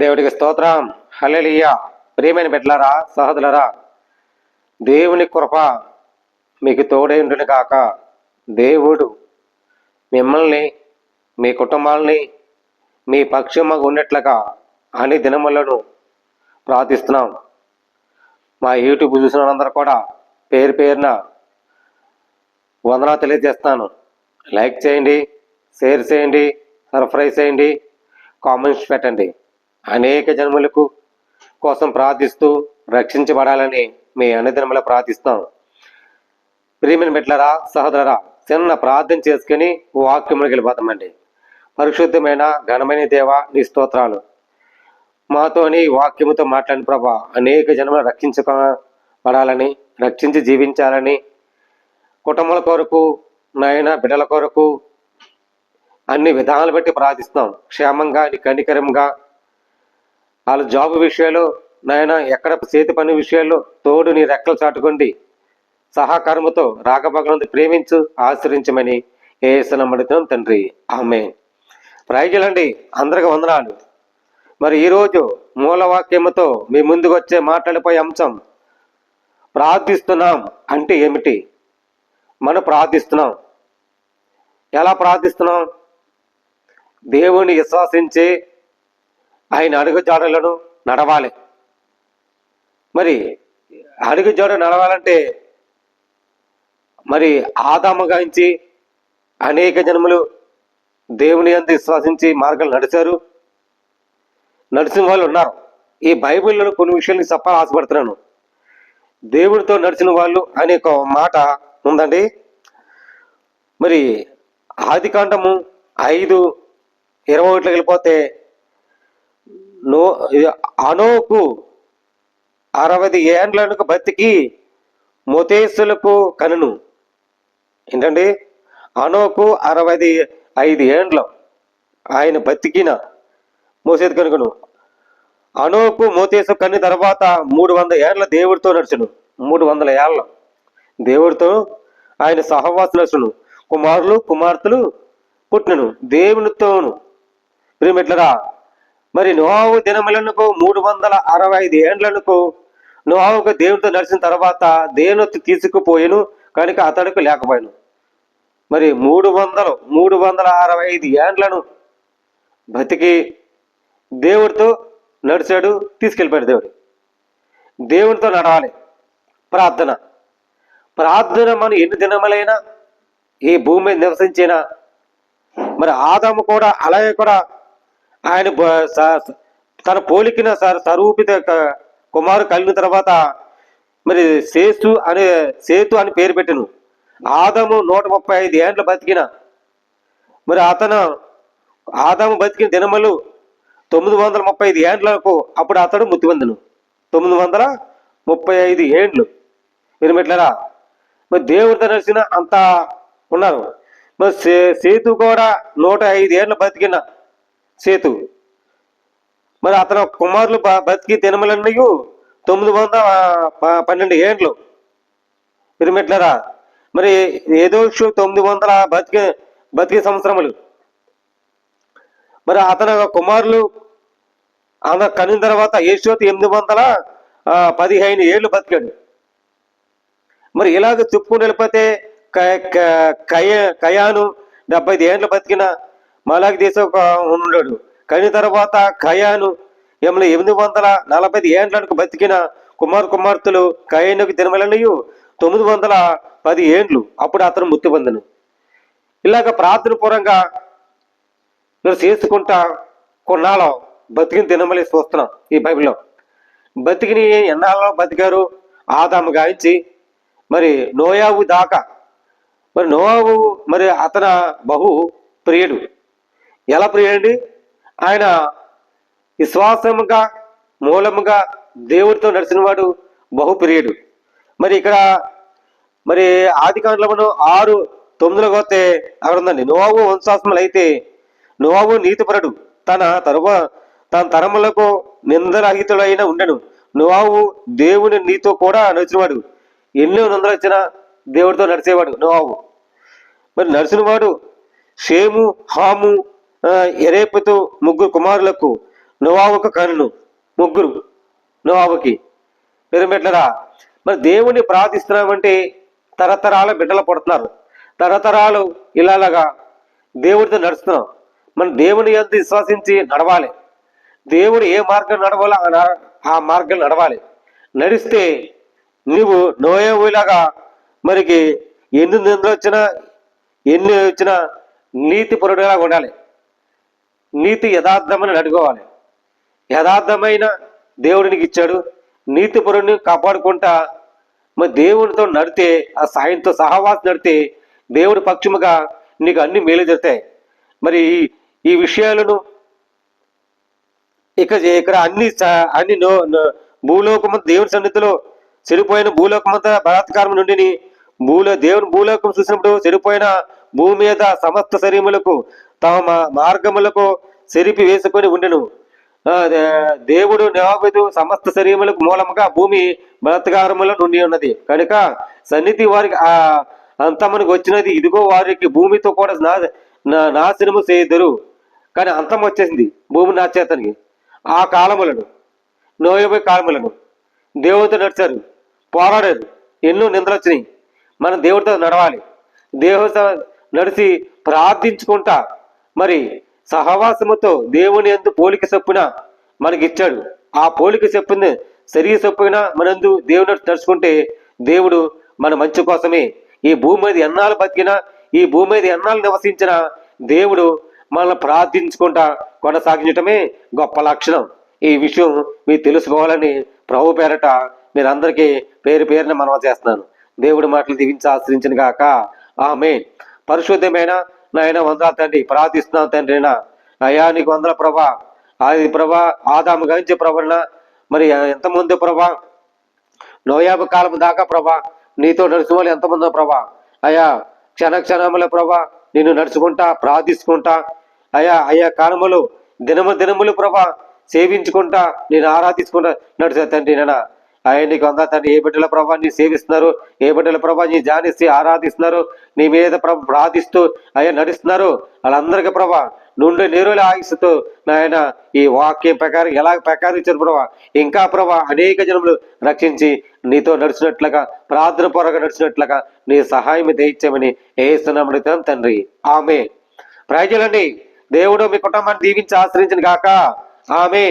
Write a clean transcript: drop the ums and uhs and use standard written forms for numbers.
దేవుడికి స్తోత్రం. హల్లెలూయా. ప్రియమైన బిడ్డలారా, సహోదరులారా, దేవుని కృప మీకు తోడై ఉండును కాక. దేవుడు మిమ్మల్ని, మీ కుటుంబాలని, మీ పక్షముగా ఉన్నట్లుగా అన్ని దినములను ప్రార్థిస్తున్నాం. మా యూట్యూబ్ చూసిన వాళ్ళందరూ కూడా పేరు పేరున వందనాలు తెలియజేస్తాను. లైక్ చేయండి, షేర్ చేయండి, సబ్స్క్రైబ్ చేయండి, కామెంట్స్ పెట్టండి. అనేక జన్మలకు కోసం ప్రార్థిస్తూ రక్షించబడాలని మీ అన్నదినముల ప్రార్థిస్తాం. ప్రియమైన బిడ్డలారా, సహోదరులారా, చిన్న ప్రార్థన చేసుకుని వాక్యములకు వెళ్ళిపోతామండి. పరిశుద్ధమైన ఘనమైన దేవ, నీ స్తోత్రాలు. మాతోని వాక్యముతో మాట్లాడిన ప్రభా, అనేక జన్మలు రక్షించబడాలని, రక్షించి జీవించాలని, కుటుంబాల కొరకు, నాయన బిడ్డల కొరకు అన్ని విధానాలు బట్టి ప్రార్థిస్తున్నాం. క్షేమంగా, నీ కనికరంగా, వాళ్ళ జాబ్ విషయాలు, నాయన ఎక్కడ చేతి పని విషయాల్లో తోడు నీ రెక్కలు చాటుకోండి. సహకారముతో రాకభగవంతు ప్రేమించు, ఆశ్రయించమని యేసునామమున తండ్రి, ఆమేన్. ప్రైజులండి, అందరికి వందనాలు. మరి ఈరోజు మూలవాక్యముతో మీ ముందుకు వచ్చే మాట్లాడిపోయే అంశం, ప్రార్థిస్తున్నాం అంటే ఏమిటి? మనం ప్రార్థిస్తున్నాం, ఎలా ప్రార్థిస్తున్నాం? దేవుని విశ్వాసించి ఆయన అడుగుజాడలను నడవాలి. మరి అడుగుజాడ నడవాలంటే మరి ఆదాము గాంచి అనేక జన్మలు దేవుని యందు విశ్వాసించి మార్గాలు నడిచిన వాళ్ళు ఉన్నారు. ఈ బైబిల్లో కొన్ని విషయాలు చెప్పాలని ఆశపడుతున్నాను. దేవుడితో నడిచిన వాళ్ళు అనే ఒక మాట ఉందండి. మరి ఆదికాండము 5:21 వెళ్ళిపోతే, అనోకు 60 ఏండ్లకు బతికి మొతేసులకు కనును. ఏంటండి? అనోకు 65 ఏండ్లు ఆయన బతికిన మోసేది కనుకను. అనోకు మోతేసు కని తర్వాత 300 ఏళ్ళ దేవుడితో నడుచును. 300 ఏళ్ళ దేవుడితో ఆయన సహవాసం నడుచును. కుమారులు కుమార్తెలు పుట్టినను దేవునితోను. ప్రియమిట్లరా, మరి నోవాహు దినములకు 365 ఏండ్లకు నోవాహుకు దేవుడితో నడిచిన తర్వాత దేవుని తీసుకుపోయాను కనుక అతడికి లేకపోయాను. మరి 365 ఏండ్లను బతికి దేవుడితో నడిచాడు, తీసుకెళ్ళిపోయాడు. దేవుడితో నడవాలి. ప్రార్థన మనం ఎన్ని దినములైనా ఈ భూమి మీద నివసించినా, మరి ఆదాము కూడా అలాగే కూడా ఆయన తన పోలికిన స్వరూపిత కుమారు కలిగిన తర్వాత మరి సేతు అని పేరు పెట్టిను. ఆదాము 135 ఏండ్లు బతికిన, మరి ఆదాము బతికిన దినములు 935 ఏండ్లకు అప్పుడు అతడు మృతి పొందెను. 935 ఏండ్లు వినమెట్లరా. మరి దేవుడితో నడిచిన అంత ఉన్నారు. మరి సేతు కూడా 105 ఏండ్లు బతికిన సేతు. మరి అతను కుమారులు బతికి దినములన్నీ 912 ఏండ్లు విరమెట్లరా. మరి ఏదో 900 బతికే సంవత్సరములు. మరి అతను కుమారులు కనిన తర్వాత యేషోతు 815 ఏళ్ళు బతికాడు. మరి ఇలాగ చెప్పుకుని వెళ్ళిపోతే కయాను 75 ఏండ్లు బతికిన మలాకి దేశం ఉన్నాడు. కని తర్వాత కయాను 840 ఏండ్లకు బతికిన కుమార్తెలు కయానుకు దినములన్నయు 910 ఏండ్లు అప్పుడు అతను మృతి పొందెను. ఇలాగ ప్రార్థన పూర్వంగా చేసుకుంటా కొన్నాళ్ళు బతికిన దినమలే చూస్తున్నాం. ఈ బైబిల్లో బతికిని ఎన్నాళ్ళలో బతికారు? ఆదాము గాయించి మరి నోయావు దాకా. మరి నోయావు మరి అతను బహు ప్రియుడు. ఎలా ప్రియుడండి? ఆయన విశ్వాసముగా మూలముగా దేవుడితో నడిచిన వాడు బహు ప్రియుడు. మరి ఇక్కడ మరి ఆదికాండమును 6:9 పోతే అక్కడ ఉందండి, నోవాహు వంశాసములు అయితే నోవాహు నీతిపరుడు, తన తరములకు నిందరహితుడైన ఉండెను. నోవాహు దేవుని నీతో కూడా నడిచినవాడు. ఎన్నో నిందలు వచ్చినా దేవుడితో నడిచేవాడు నోవాహు. మరి నడిచినవాడు షేము, హాము, ఎరేపుతో 3 కుమారులకు నోవాహుకు కనును, ముగ్గురు నోవాహుకి. బిడ్డలారా, మరి దేవుణ్ణి ప్రార్థిస్తున్నామంటే తరతరాల బిడ్డలు పడుతున్నారు, తరతరాలు ఇలాగా దేవుడితో నడుస్తున్నాం. మనం దేవుని యందు విశ్వసించి నడవాలి. దేవుడు ఏ మార్గం నడవాలో ఆ మార్గం నడవాలి. నడిస్తే నువ్వు నోయలాగా మరికి ఎన్ని నిందలు వచ్చినా ఎన్ని వచ్చినా నీతి పరుడులాగా ఉండాలి. నీతి యథార్థమని నడుకోవాలి. యథార్థమైన దేవుడినికి ఇచ్చాడు. నీతి పరుడిని కాపాడుకుంటా మరి దేవునితో నడితే, ఆ సాయంతో సహవాసం నడితే దేవుడి పక్షముగా నీకు అన్ని మేలు జరుగుతాయి. మరి ఈ విషయాలను ఇక్కడ అన్ని భూలోకమంతా దేవుని సన్నిధిలో చెడిపోయిన భూలోకమంతా బలాత్కారం నుండి దేవుని భూలోకం చూసినప్పుడు చెడిపోయిన భూమి మీద సమస్త శరీరములకు తమ మార్గములకు చెరిపి వేసుకొని ఉండెను. దేవుడు నోవాహు సమస్త శరీరములకు మూలముగా భూమి బలాత్కారముల నుండి ఉన్నది కనుక సన్నిధి వారికి అంతమునికి వచ్చినది. ఇదిగో వారికి భూమితో కూడా నాశనము చేయుదురు. కానీ అంతం వచ్చేసింది భూమి నాచేతనికి. ఆ కాలములను నోయబోయే కాలములను దేవుడితో నడిచారు, పోరాడారు, ఎన్నో నిందలు వచ్చినాయి. మనం దేవుడితో నడవాలి. దేవుడితో నడిచి ప్రార్థించుకుంటా మరి సహవాసముతో దేవుని యందు పోలిక చొప్పున మనకి ఇచ్చాడు. ఆ పోలిక చెప్పున శరీర చొప్పున మనందు దేవుని నడుచుకుంటే దేవుడు మన మంచి కోసమే ఈ భూమి మీద ఎన్నాళ్ళు బతికినా, ఈ భూమి మీద ఎన్నాళ్ళు నివసించినా దేవుడు మనల్ని ప్రార్థించుకుంటా కొనసాగించటమే గొప్ప లక్షణం. ఈ విషయం మీరు తెలుసుకోవాలని ప్రభు పేరట మీరందరికీ పేరు పేరున మనవి చేస్తున్నాను. దేవుడి మాటలు దీవించి ఆశ్రయించిన గాక. ఆమేన్. పరిశుద్ధమైన నాయన వందనాలు తండ్రి, ప్రార్థిస్తున్నాను తండ్రి. అయ్యా నీకు వందల ప్రభా. అది ప్రభా ఆదాము గంచి ప్రభన మరి ఎంతమంది ప్రభా నోయాబు కాలం దాకా ప్రభా నీతో నడుచుకోవాలి వాళ్ళు ఎంతమందో ప్రభా. అయ్యా క్షణముల ప్రభా నిన్ను నడుచుకుంటా ప్రార్థించుకుంటా అయ్యా కాలములు దినములు ప్రభా సేవించుకుంటా నేను ఆరాధించుకుంటా నడిచే తండ్రి. నేను నీకు అందా తండ్రి, ఏ బిడ్డల ప్రభా నీ సేవిస్తున్నారు, ఏ బిడ్డల ప్రభా నీ ధ్యానిస్తే ఆరాధిస్తున్నారు, నీ మీద ప్రభ ప్రార్థిస్తూ నడుస్తున్నారు, వాళ్ళందరికీ ప్రభా నుండి నేరుల ఆయుస్సుతో నాయన ఈ వాక్యం ప్రకారం ఎలా ప్రకారించారు ప్రభా. ఇంకా ప్రభా అనేక జనములు రక్షించి నీతో నడిచినట్లుగా ప్రార్థన పూర్వక నడిచినట్లుగా నీ సహాయం దయచేయమని ఏస్తున్నాం తండ్రి. ఆమె ప్రజలండి. దేవుడు మీ కుటుంబాన్ని దీవించి ఆశ్రయించిన గాక. ఆమె.